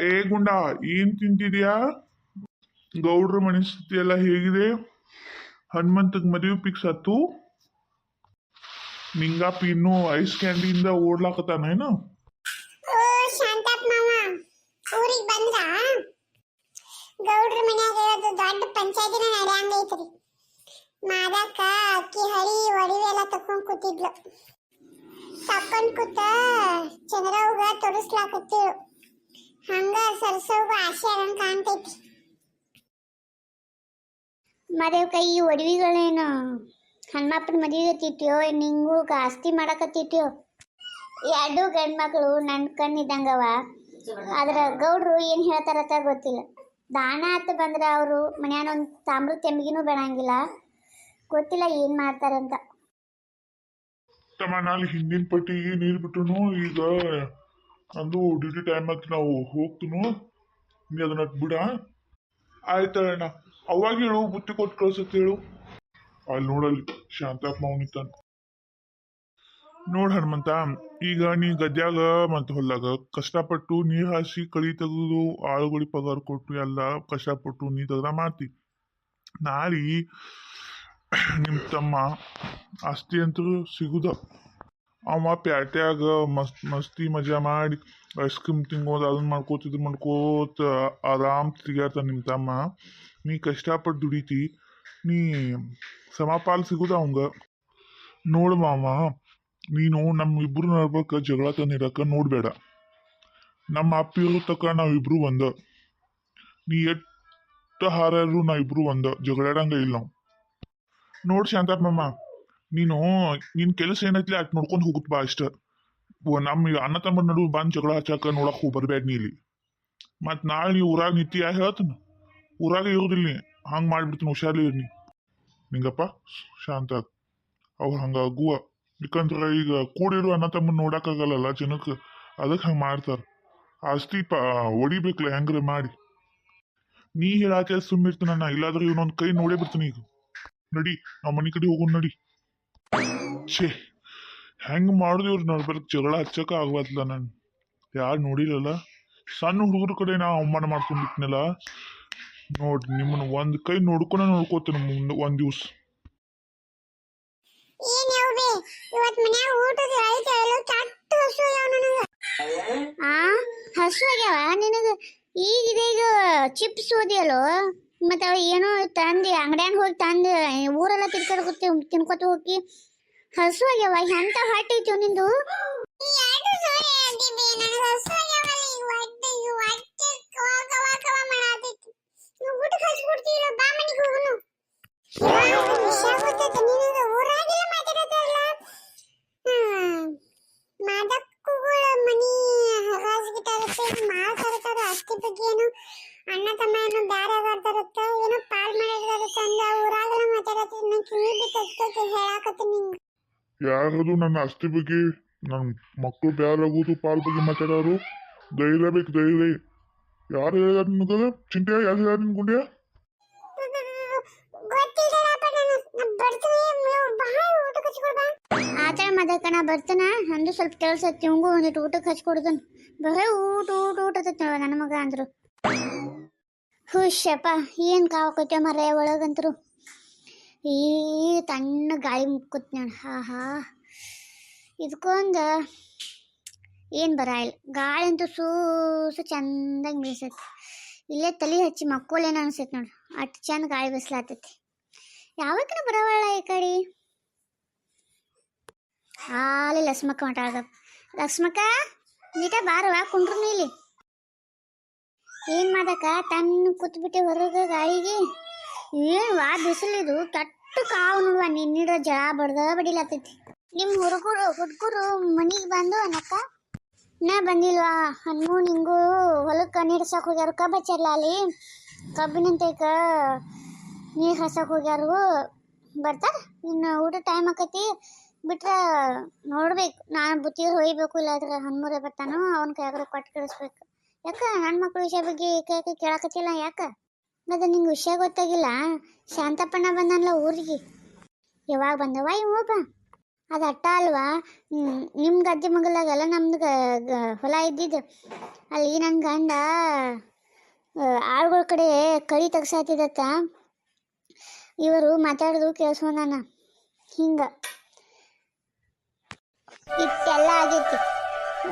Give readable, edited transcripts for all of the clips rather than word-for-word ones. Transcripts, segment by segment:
ಏ ಗುಂಡ, ಏನ್ ತಿಂತಿದ್ಯಾ? ಗೌಡ್ರ ಮನೆ ಸ್ಥಿತಿ ಎಲ್ಲ ಹೇಗಿದೆ? ಹನುಮಂತಗ್ ಮದುವೆ ಫಿಕ್ಸ್ ಆತು? ನಿಂಗಪ್ಪ ಇನ್ನು ಐಸ್ ಕ್ಯಾಂಡಿಯಿಂದ ಓಡ್ಲಾಕತ್ತಾನೇನು? ಓ ಶಾಂತಪ್ಪ ಮಾವ, ಊರಿಗೆ ಬಂದ್ರ? ಗೌಡ್ರ ಮನ್ಯಾಗ ಅದು ದೊಡ್ಡ ಪಂಚಾಯತಿನ ನಡೆಯಂಗೈತ್ರಿ. ಮಾದಕ್ಕ ಅಕ್ಕಿ ಹಳಿ ಒಡಿವೆಲ್ಲ ತಕೊಂಡ್ ಕೂತಿದ್ಲು. ತಕೊಂಡ್ ಕೂತ ಚಂದ್ರವ್ಗ ತೊಡಸ್ಲಾಕತ್ತಿಳು. ಹಂಗ ಸರ್ಸವ್ಗ ಆಸೆ ಆಗಂಗ್ ಕಾಣ್ತೈತಿ. ಮದುವೆ ಕೈ ಒಡವಿಗಳೇನು ಹನುಮಪ್ಪನ ಮದುವೆಗೆ ತಿಟ್ಟಿಯೋ ನಿಂಗೂ ಆಸ್ತಿ ಮಾಡಕತ್ತಿಟ್ಟಿಯೋ? ಎರಡು ಗಂಡ್ಮಕ್ಳು ನನ್ನ ಕಣ್ಣಿದ್ದಂಗವ. ಆದ್ರೆ ಗೌಡ್ರು ಏನು ಹೇಳ್ತಾರತ್ತ ಗೊತ್ತಿಲ್ಲ. ದಾನ ಅಂತ ಬಂದ್ರೆ ಅವರು ಮನ್ಯಾನ ಒಂದು ತಾಮ್ರ ತೆಂಬಿಗಿನೂ ಬೇಡಂಗಿಲ್ಲ. ಗೊತ್ತಿಲ್ಲ ಏನು ಮಾಡ್ತಾರಂತ. ತಮ್ಮ ನಾಳೆ ಹಿಂದಿನ ಪಟ್ಟಿಗೆ ನೀರು ಬಿಟ್ಟನು. ಈಗ ಅಂದು ಡ್ಯೂಟಿ ಟೈಮ್ ಆಗಿ ನಾವು ಹೋಗ್ತನು. ನೀ ಅದನ್ನ ಬಿಡ. ಆಯ್ತಣ್ಣ, ಅವಾಗ ಹೇಳು, ಬುತ್ತಿ ಕೊಟ್ಟು ಕಳ್ಸತ್ ಹೇಳು. ಅಲ್ಲಿ ನೋಡಲ್ಲಿ ಶಾಂತಪ್ಪ ಮಾವನಿತ್ತಾನ. ನೋಡ್ ಹನುಮಂತ, ಈಗ ನೀ ಗದ್ಯಾಗ ಮತ್ತು ಹೊಲ್ದಾಗ ಕಷ್ಟಪಟ್ಟು ನೀರ್ ಹಾಸಿ ಕಳಿ ತೆಗೆದು ಆಳುಗಳಿಗೆ ಪಗಾರ ಕೊಟ್ಟು ಎಲ್ಲ ಕಷ್ಟಪಟ್ಟು ನೀ ತೆಗ್ದ ಮಾಡ್ತಿ. ನಾಳಿ ನಿಮ್ಮ ತಮ್ಮ ಆಸ್ತಿ ಅಂತೂ ಸಿಗುದ. ಅವ ಪ್ಯಾಟ್ಯಾಗ ಮಸ್ತಿ ಮಜಾ ಮಾಡಿ ಐಸ್ ಕ್ರೀಮ್ ತಿನ್ಕೋತ ಅದನ್ನ ಮಾಡ್ಕೋತ ಇದು ಮಾಡ್ಕೋತ ಆರಾಮ್ ತಿರ್ಗಾಡ್ತಾನೆ ನಿಮ್ಮ ತಮ್ಮ. ನೀ ಕಷ್ಟಪಟ್ಟು ದುಡಿತಿ, ನೀ ಸಮಪಾಲ್ ಸಿಗುದ ಅವಂಗ. ನೋಡು ಮಾವ, ನೀನು ನಮ್ಮಿಬ್ರು ನಡ್ಬೇಕ ಜಗಳ ತಂದಿಡಕ ನೋಡ್ಬೇಡ. ನಮ್ಮ ಅಪ್ಪ ಇರೋ ತಕ ನಾವಿಬ್ರು ಒಂದ. ನೀ ಎಷ್ಟ ಹಾರಾದ್ರು ನಾವಿಬ್ರು ಒಂದ, ಜಗಳಾಡಂಗ ಇಲ್ಲ ನಾವು. ನೋಡ್ ಶಾಂತಪ್ಪ ಮಾಮ, ನಿನ್ ಕೆಲಸ ಏನೈತ್ಲಿ ಅಟ್ ನೋಡ್ಕೊಂಡು ಹೋಗುತ್ತ ಬಾ ಅಷ್ಟ. ನಮ್ಮ ಅಣ್ಣ ತಮ್ಮ ನಡು ಬಂದ್ ಜಗಳ ಹಚ್ಚಾಕ ನೋಡಕ್ ಬರ್ಬೇಡ ನೀ ಇಲ್ಲಿ. ಮತ್ ನಾಳೆ ನೀ ಊರಾಗ ನಿಂತಿ ಯಾ ಹೇಳ್ತಾನ? ಊರಾಗ ಇರೋದಿಲ್ಲ ನೀ. ಹಂಗ್ ಮಾಡ್ಬಿಡ್ತೀನಿ, ಹುಷಾರ್ಲಿ ನೀ. ನಿಂಗಪ್ಪ ಶಾಂತ ಅವ್ರು ಹಂಗ ಆಗುವ. ಯಾಕಂದ್ರ ಈಗ ಕೂಡಿರೋ ಅಣ್ಣ ತಮ್ಮನ್ ನೋಡಕ್ಕಾಗಲ್ಲ ಜನಕ್ಕೆ, ಅದಕ್ಕೆ ಹಂಗ ಮಾಡ್ತಾರ. ಆಸ್ತಿ ಹೊಡಿಬೇಕಲ್ಲ ಹೆಂಗ್ರೆ ಮಾಡಿ. ನೀ ಹೇಳಾತ ಸುಮ್ಮಿರ್ತಾನ, ಇಲ್ಲಾದ್ರೆ ಇವನೊಂದ್ ಕೈ ನೋಡೇ ಬಿಡ್ತಾನೆ ಈಗ. ನಡಿ, ನಾವ್ ಮನಿ ಕಡೆ ಹೋಗೋಣ ನಡಿ. ಛೇ, ಹೆಂಗ್ ಮಾಡುದು ಇವ್ರು ನಡ್ಬರ್ಕ್ ಜಗಳ ಹಚ್ಚಕ ಆಗ್ಬಾರ್ದಲ್ಲ. ನಾನು ಯಾರು ನೋಡಿರಲ್ಲ. ಸಣ್ಣ ಹುಡುಗರ ಕಡೆ ನಾ ಅವಮಾನ ಮಾಡ್ಕೊಂಡಿದ್ನಲ್ಲ. ನೋಡ್ರಿ, ನಿಮ್ಮನ್ನ ಒಂದ್ ಕೈ ನೋಡ್ಕೋತೇನೆ ಮುಂದೆ ಒಂದ್ ದಿವ್ಸ. ಹಸು ಆಗ್ಯಾವ ನಿನಗ? ಈಗ ಚಿಪ್ಸ್ ಓದಿಯಲ್ಲೋ, ಮತ್ತ ಅವ ಏನೋ ತಂದಿ ಅಂಗಡ್ಯಾಗ ಹೋಗಿ ತಂದು ಊರೆಲ್ಲ ತಿನ್ಕೋತ ಹೋಗಿ ಹಸು ಆಗ್ಯಾವ. ಎಂತ ಹೊಟ್ಟೆ ಐತಿ ನಿಂದು? ಅಣ್ಣ ತಮ್ಮ ಏನೋ ಬ್ಯಾರೆ ಆಗಾಡ್ತಾರತ್ತ, ಏನೋ ಪಾಲ್ ಮಾಡಿದಾರತ್ತ ಅಂದ. ಊರಾಗೆಲ್ಲ ಮಾತಾಡತ್ತ, ನನ್ ಕಿವಿ ಬಿಟ್ಟು ಹೇಳಾಕತ್ತೀನಿ ನಿಂಗೆ. ಯಾರದು ನನ್ನ ಆಸ್ತಿ ಬಗ್ಗೆ, ನನ್ನ ಮಕ್ಕಳು ಬ್ಯಾರಾಗೋದು ಪಾಲ್ ಬಗ್ಗೆ ಮಾತಾಡೋರು? ಧೈರ್ಯ ಬೇಕು, ಧೈರ್ಯ. ಯಾರು ಹೇಳಿದಾರ ನಿನ್ಗದ? ಚಿಂಟೆ ಯಾರು ಹೇಳಿದಾರ ನಿನ್ ಗುಂಡ್ಯ? ಆತರ ಮದಕಣ ಬರ್ತಾನ ಅಂದು ಸ್ವಲ್ಪ ಕೇಳ್ಸತ್ತಿ. ಹಂಗೂ ಒಂದಿಟ್ಟು ಊಟಕ್ಕೆ ಹಚ್ಕೊಡ್ದನ್. ಬರೇ ಊಟ ಊಟ ಊಟ ನನ್ನ ಮಗ ಅಂದ್ರು. ಹುಷಪ್ಪ, ಏನ್ ಕಾವಕೈತೆ ಮರ ಒಳಗಂತರು. ಈ ತಣ್ಣ ಗಾಳಿ ಮುಕ್ಕುತ್ ನಾನು. ಹಾ ಇದಕ್ಕೊಂದು ಏನು ಬರ ಇಲ್ಲ. ಗಾಳಿ ಅಂತೂ ಸೂಸು ಚಂದಾಗಿ ಬೀಸೈತಿ. ಇಲ್ಲೇ ತಲೆ ಹಚ್ಚಿ ಮಕ್ಕೋಲೇನು ಅನ್ಸೈತಿ ನೋಡು, ಅಷ್ಟು ಚಂದ ಗಾಳಿ ಬೀಸ್ಲಾತೈತಿ. ಯಾವತ್ತಿನ ಬರವಳ ಈ ಕಡೆ. ಹಾಲಿ ಲಕ್ಷ್ಮಕ್ಕ ಮಾತಾಡ. ಲಕ್ಷ್ಮಕ್ಕ, ನೀಟ ಬಾರವ, ಕುಂಡ್ರು ಇಲ್ಲಿ. ಏನ್ ಮಾಡಕ ತನ್ನ ಕೂತ್ಬಿಟ್ಟೆ ಹೊರಗ ಗಾಳಿಗೆ? ಏನ್ ವಾ ಬಿಸಿಲಿದು, ತಟ್ಟು ಕಾವು ನೋಡುವ. ನಿನ್ನಿಡ ಜಳ ಬಡಿಲಾತೈತಿ. ನಿಮ್ಮ ಹುಡುಗರು ಮನಿಗೆ ಬಂದು ಅನ್ನಕ್ಕ? ನಾ ಬಂದಿಲ್ವಾ? ಹಣ್ಣು ನಿಂಗೂ ಹೊಲಕ್ಕೆ ನೀರು ಹಸಕ್ ಹೋಗ್ಯಾರು. ಕಬ್ಬು ಹಚ್ಚಲ್ಲ ಅಲ್ಲಿ, ಕಬ್ಬಿನಂತೈಕ ನೀರು ಹಸಕ್ ಹೋಗ್ಯಾರು. ಬರ್ತಾರ ಇನ್ನು ಊಟ ಟೈಮ್ ಆಕೈತಿ. ಬಿಟ್ರೆ ನೋಡ್ಬೇಕು, ನಾನು ಬುತ್ತಿಗೆ ಹೊಯ್ಬೇಕು. ಇಲ್ಲಾದ್ರೆ ಹನ್ಮೂರೇ ಬರ್ತಾನೋ, ಅವನ ಕೈಯಾಗ ಕೊಟ್ಟು ಕಳಿಸ್ಬೇಕು. ಯಾಕ ನನ್ನ ಮಕ್ಳ ವಿಷಯ ಬಗ್ಗೆ ಕೇಳಾಕತ್ತಿಲ್ಲ? ಯಾಕ ಅದು ನಿಂಗೆ ವಿಷಯ ಗೊತ್ತಾಗಿಲ್ಲ? ಶಾಂತಪ್ಪಣ್ಣ ಬಂದನಲ್ಲ ಊರಿಗೆ. ಯಾವಾಗ ಬಂದವ ಇವ? ಅದು ಅಟ್ಟ ಅಲ್ವಾ. ನಿಮ್ಮ ಗದ್ದೆ ಮಗಲಾಗಲ್ಲ ನಮ್ದು ಹೊಲ ಇದ್ದಿದ್ದು. ಅಲ್ಲಿ ನನ್ನ ಗಂಡ ಆಳುಗಳ ಕಡೆ ಕಳಿ ತೆಗ್ಸಾತಿದತ್ತ. ಇವರು ಮಾತಾಡೋದು ಕೇಳಿಸ್ಕೊಂಡಾನ. ಹಿಂಗೆ ಇಷ್ಟೆಲ್ಲ ಆಗೈತಿ.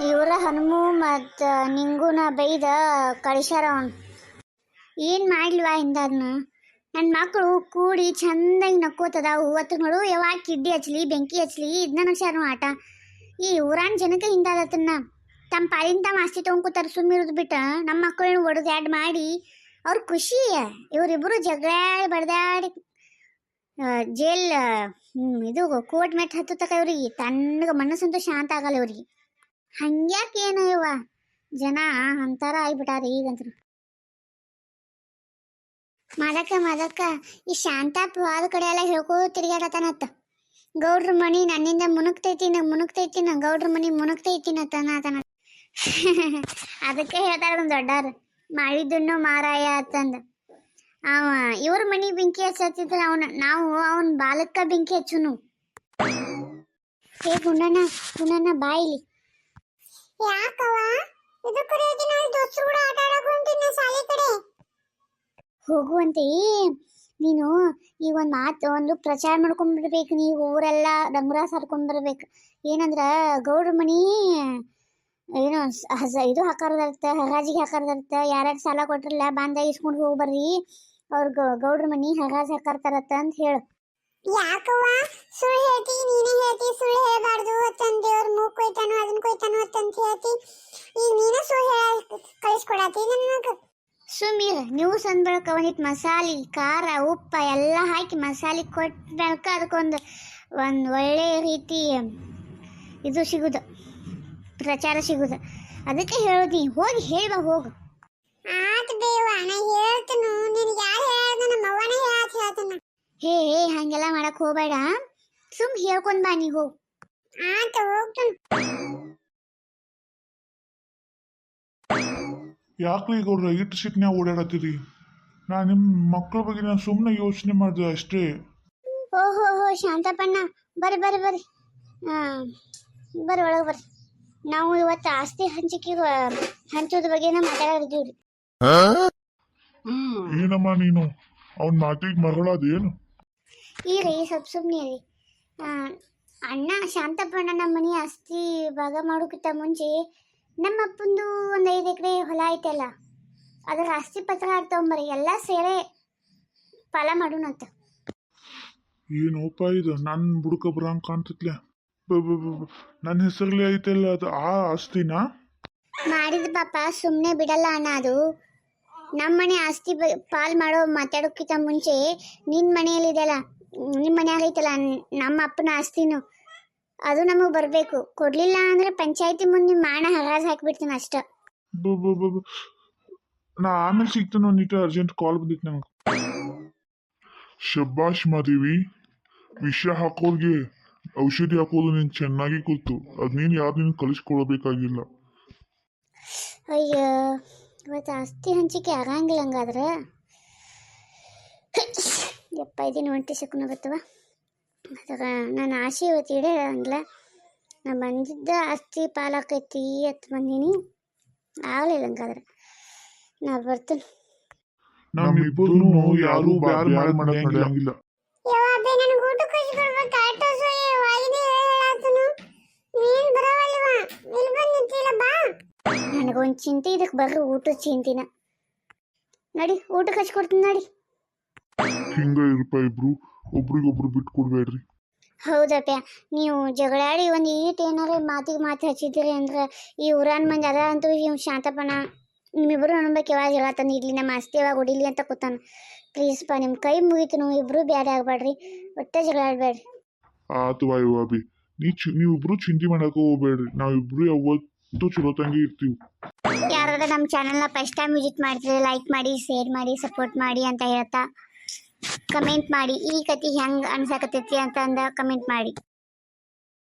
ಇವರ ಹನುಮು ಮತ್ತು ನಿಂಗುನ ಬೈದ ಕಳಿಸ್ಯಾರ ಅವನು. ಏನು ಮಾಡ್ಲಿವಾ ಹಿಂದದನ್ನ. ನನ್ನ ಮಕ್ಕಳು ಕೂಡಿ ಚಂದಾಗಿ ನಕ್ಕೋತದಾವು. ಹೊತ್ತು ನೋಡು ಯಾವಾಗ ಕಿಡ್ಡಿ ಹಚ್ಲಿ ಬೆಂಕಿ ಹಚ್ಲಿ ಇದನ್ನ ನಡ್ಸ್ಯಾರ ಆಟ. ಈ ಊರಾನ್ ಜನಕ್ಕೆ ಹಿಂದಾದತನ್ನ ತಮ್ಮ ಪಾಲಿನ ತಮ್ಮ ಆಸ್ತಿ ತೊಗೊಂಡ್ಕೋತಾರ. ಸುಮ್ಮಿರೋದು ಬಿಟ್ಟ ನಮ್ಮ ಮಕ್ಕಳನ್ನ ಒಡೆದು ಆ್ಯಡ್ ಮಾಡಿ ಅವ್ರ ಖುಷಿ. ಇವರಿಬ್ಬರು ಜಗಳಾಡಿ ಬಡ್ದಾಡಿ ಜೇಲ್ ಇದು ಕೋರ್ಟ್ ಮೆಟ್ ಹತ್ತು ತಕ ಇವ್ರಿಗೆ ತಣ್ಣಗೆ ಮನಸ್ಸಂತೂ ಶಾಂತ ಆಗಲ್ಲ ಇವ್ರಿಗೆ. ಹಂಗ್ಯಾಕೆ ಏನೋ ಇವ ಜನ ಅಂತಾರ ಆಗ್ಬಿಟ್ಟಾರ ಈಗಂದ್ರು. ಮದಕ್ಕ ಈ ಶಾಂತಪ್ಪ ಅದ ಕಡೆ ಎಲ್ಲ ಹೇಳ್ಕೋ ತಿರುಗಾಡತನತ್ತ. ಗೌಡ್ರ ಮನಿ ನನ್ನಿಂದ ಮುನುಕ್ತೈತಿನ ಗೌಡ್ರ ಮನಿ ಮುನುಕ್ತೈತಿನತನ. ಅದಕ್ಕೆ ಹೇಳ್ತಾರ ಒಂದು ದೊಡ್ಡಾರ ಮಾಡಿದ್ದನ್ನು ಮಾರಾಯ ಅಂತಂದ. ಅವ ಇವ್ರ ಮನಿ ಬೆಂಕಿ ಹಚ್ಚತ್ತಿದ್ರ ನಾವು ಅವನ್ ಬಾಲಕ್ಕ ಬೆಂಕಿ ಹಚ್ಚುನು. ಏ ಗುಂಡಣ್ಣ ಬಾಯಿಲಿ. ಯಾಕವ ಹೋಗುವಂತೆ ನೀನು ಈಗ ಒಂದು ಮಾತು ಒಂದು ಪ್ರಚಾರ ಮಾಡ್ಕೊಂಡ್ಬಿಡ್ಬೇಕು. ನೀವು ಊರೆಲ್ಲ ಡಂಗುರ ಸರ್ಕೊಂಡ್ ಬರ್ಬೇಕು. ಏನಂದ್ರ ಗೌಡ್ರ ಮನಿ ಏನೋ ಇದು ಹಾಕಾರದರ್ಥ, ಹರಾಜಿಗೆ ಹಾಕಾರದರ್ಥ. ಯಾರ್ಯಾರು ಸಾಲ ಕೊಟ್ರಲ್ಲ ಬಾಂಧ ಇಸ್ಕೊಂಡು ಹೋಗಿ ಬರ್ರಿ, ಅವ್ರ ಗೌಡ್ರ ಮನಿ ಹರಾಜ್ ಹಾಕಾರ್ತಾರತ್ತ ಅಂತ ಹೇಳು. ಯಾಕವ್ವ ಸುಳ್ಳು ಹೇಳ್ತಿ? ನೀನೇ ಹೇಳ್ತಿ ಸುಳ್ಳು ಹೇಳ್ಬಾರ್ದು ಅಂತಂದು ಅವ್ರ ಮೂಗ್ ಕೊಯ್ತಾನೋ ಅದನ್ನ ಕೊಯ್ತಾನೋ ಅಂತ ಹೇಳ್ತಿ. ಈಗ ನೀನೇ ಸುಳ್ಳು ಕಳಿಸ್ಕೊಡತಿ ನನಗೆ. ಸುಮೀರ್ ನೀವು ಸಂದ್ ಬಳಕ ಒಂದಿಟ್ಟು ಮಸಾಲೆ ಖಾರ ಉಪ್ಪ ಎಲ್ಲ ಹಾಕಿ ಮಸಾಲೆ ಕೊಟ್ಟ ಬಳಕ ಅದಕ್ಕೊಂದು ಒಳ್ಳೆ ರೀತಿ ಇದು ಸಿಗುದು, ಪ್ರಚಾರ ಸಿಗುದು. ಅದಕ್ಕೆ ಹೇಳೋದಿ ಹೋಗಿ ಹೇಳ್ಬಾ ಹೋಗು. ಆತ ಬೇವ ನಾ ಹೇಳ್ತನು. ನಿನಗೆ ಯಾರು ಹೇಳ್ದ? ನಮ್ಮ ಅವ್ವನೇ ಹೇಳ್ತಾನ. ಹೇ ಹಂಗೆಲ್ಲ ಮಾಡಕ್ ಹೋಗ್ಬೇಡ, ಸುಮ್ ಹೇಳ್ಕೊಂಡ್ ಬಾ ನೀ ಹೋಗು. ಆತ ಹೋಗ್ತಾನ. ಯಾಕ್ರಿ ಗೌಡ್ರ ಇಟ್ಟು ಸಿಟ್ನ್ಯಾಗ ಓಡಾಡತ್ತೀರಿ? ನಾ ನಿಮ್ಮ ಮಕ್ಕಳ ಬಗ್ಗೆ ನಾನು ಸುಮ್ಮನೆ ಯೋಚನೆ ಮಾಡಿದೆ ಅಷ್ಟೇ. ಓಹೋ ಶಾಂತಪ್ಪಣ್ಣ ಬರ್ರಿ ಬರ್ರಿ ಒಳಗೆ ಬರ್ರಿ. ನಾವು ಇವತ್ತು ಆಸ್ತಿ ಹಂಚೋದ ಬಗ್ಗೆನ ಮಾತಾಡಿದೀವ್ರಿ. ಏನಮ್ಮ ನೀನು ಅವನ್ ಮಾತಿಗೆ ಮಗಳಾದೇನು? ಈ ರೀ ಸ್ವಲ್ಪ ಸುಮ್ಮನೆ ರೀ. ಅಣ್ಣ ಶಾಂತಪ್ಪಣ್ಣ ನಮ್ಮ ಮನೆ ಆಸ್ತಿ ಭಾಗ ಮಾಡೋಕ್ಕಿಂತ ಮುಂಚೆ ನಮ್ಮ ಅಪ್ಪಂದು ಒಂದು 5 ಎಕರೆ ಹೊಲ ಐತಲ್ಲ, ಅದ್ರ ಆಸ್ತಿ ಪತ್ರ ತಗೊಂಬರಿ ಎಲ್ಲ ಸೇರೆ ಫಲ ಮಾಡೋಣಂತ. ಏನೋಪ ಇದು ನನ್ನ ಬುಡಕ ಬರಂಗ್ ಕಾಣ್ತತ್ಲೆ. ನನ್ನ ಹೆಸರ್ಲಿ ಐತಲ್ಲ ಅದು ಆ ಆಸ್ತಿನಾ? ಮಾಡಿದ ಪಾಪ ಸುಮ್ಮನೆ ಬಿಡಲ್ಲ ಅಣ್ಣ. ಅದು ನಮ್ಮ ಮನೆ ಆಸ್ತಿ ಪಾಲ್ ಮಾಡೋ ಮಾತಾಡೋಕ್ಕಿಂತ ಮುಂಚೆ ನಿನ್ನ ಮನೆಯಲ್ಲಿದೆಯಲ್ಲ, ನಿಮ್ಮ ಮನ್ಯಾಗ ಐತಲ್ಲ ನಮ್ಮ ಅಪ್ಪನ ಆಸ್ತಿನೂ ಅದು ನಮಗೆ ಬರಬೇಕು. ಕೊಡ್ಲಿಲ್ಲ ಅಂದ್ರೆ ಪಂಚಾಯತಿ ಮುಂದೆ ಮಾಣ ಹರಾಜ್ ಹಾಕಿಬಿಡ್ತೀನಿ ಅಷ್ಟ. ನಾ ಆಮೇಲೆ ಸಿಗ್ತಾನೆ. ಒಂದಿಟ್ಟು ಅರ್ಜೆಂಟ್ ಕಾಲ್ ಬಂದಿತ್ತು ನನಗೆ. ಶಬ್ಬಾಷ್ ಮಾದೇವಿ, ವಿಷ ಹಾಕೋರ್ಗೆ ಔಷಧಿ ಹಾಕೋದು ನೀನು ಚೆನ್ನಾಗಿ ಗೊತ್ತು. ಅದು ನೀನು ಯಾರು ನೀನು ಕಲಿಸ್ಕೊಡ್ಬೇಕಾಗಿಲ್ಲ. ಅಯ್ಯೋ ಇವತ್ತು ಆಸ್ತಿ ಹಂಚಿಕೆ ಆಗಂಗಿಲ್ಲ. ಹಂಗಾದ್ರೆ ಯಪ್ಪ ಇದೀನಿ ಒಂಟಿ ಶಕುನ ಬರ್ತವ. ಅದಾಗ ನನ್ನ ಆಸೆ ಇವತ್ತು ಇಡಂಗಿಲ್ಲ. ನಾ ಬಂದಿದ್ದ ಆಸ್ತಿ ಪಾಲಾಕೈತಿ ಅಂತ ಬಂದೀನಿ. ಆಗಲಿಲ್ಲ ಹಂಗಾದ್ರೆ ನಾ ಬರ್ತೇನೆ. ನಮ್ಮಿಬ್ಬರು ಯಾರು ಬ್ಯಾರ ಮಾಡಂಗಿಲ್ಲ. ನನಗೊಂದು ಚಿಂತೆ, ಇದಕ್ಕೆ ಬರ್ರಿ ಊಟದ ಚಿಂತಿನ. ನಡಿ ಊಟಕ್ಕೆ ಹಚ್ಕೊಡ್ತೀನಿ ನಡಿ. ಹಿಂಗ ಇರಪ್ಪ, ಇಬ್ರು ಒಬ್ರಿಗೊಬ್ರು ಬಿಟ್ಟು ಕೊಡ್ಬೇಡ್ರಿ. ಹೌದಪ್ಪ, ನೀವು ಜಗಳಾಡಿ ಒಂದು ಈಟ್ ಏನಾರ ಮಾತಿಗೆ ಮಾತು ಹಚ್ಚಿದ್ರಿ ಅಂದ್ರೆ ಈ ಊರಾನ್ ಮಂದಿ ಅದ ಅಂತೂ ಇವ್ ಶಾಂತಪ್ಪನ ನಿಮ್ಮಿಬ್ಬರು ಅನ್ಬೇಕು ಯಾವಾಗ ಹೇಳತ್ತಾನ ಇಡ್ಲಿ ನಮ್ಮ ಆಸ್ತಿ ಯಾವಾಗ ಹೊಡಿಲಿ ಅಂತ ಕೂತಾನ. ಪ್ಲೀಸ್ಪ ನಿಮ್ಮ ಕೈ ಮುಗಿತು, ನೀವು ಇಬ್ರು ಬ್ಯಾಡ ಆಗ್ಬೇಡ್ರಿ, ಒಟ್ಟೆ ಜಗಳ ಆಡ್ಬೇಡ್ರಿ. ಆತು ವಾಯು ಅಭಿ, ನೀವಿಬ್ರು ಚಿಂತೆ ಮಾಡಕ್ಕೆ ಹೋಗ್ಬೇಡ್ರಿ. ನಾವಿಬ್ರು ಯಾವತ್ತೂ ಚಲೋ ತಂಗಿ ಇರ್ತೀವಿ. ಯಾರಾದ್ರೂ ನಮ್ಮ ಚಾನಲ್ನ ಫಸ್ಟ್ ಟೈಮ್ ವಿಸಿಟ್ ಮಾಡ್ತಿದ್ರೆ ಲೈಕ್ ಮಾಡಿ, ಶೇರ್ ಮಾಡಿ, ಸಪೋರ್ಟ್ ಮಾಡಿ ಅಂತ ಹೇಳ್ತಾ ಕಮೆಂಟ್ ಮಾಡಿ ಈ ಕತೆ ಹೆಂಗೆ ಅನ್ಸಕತ್ತೈತಿ ಅಂತ ಕಮೆಂಟ್ ಮಾಡಿ.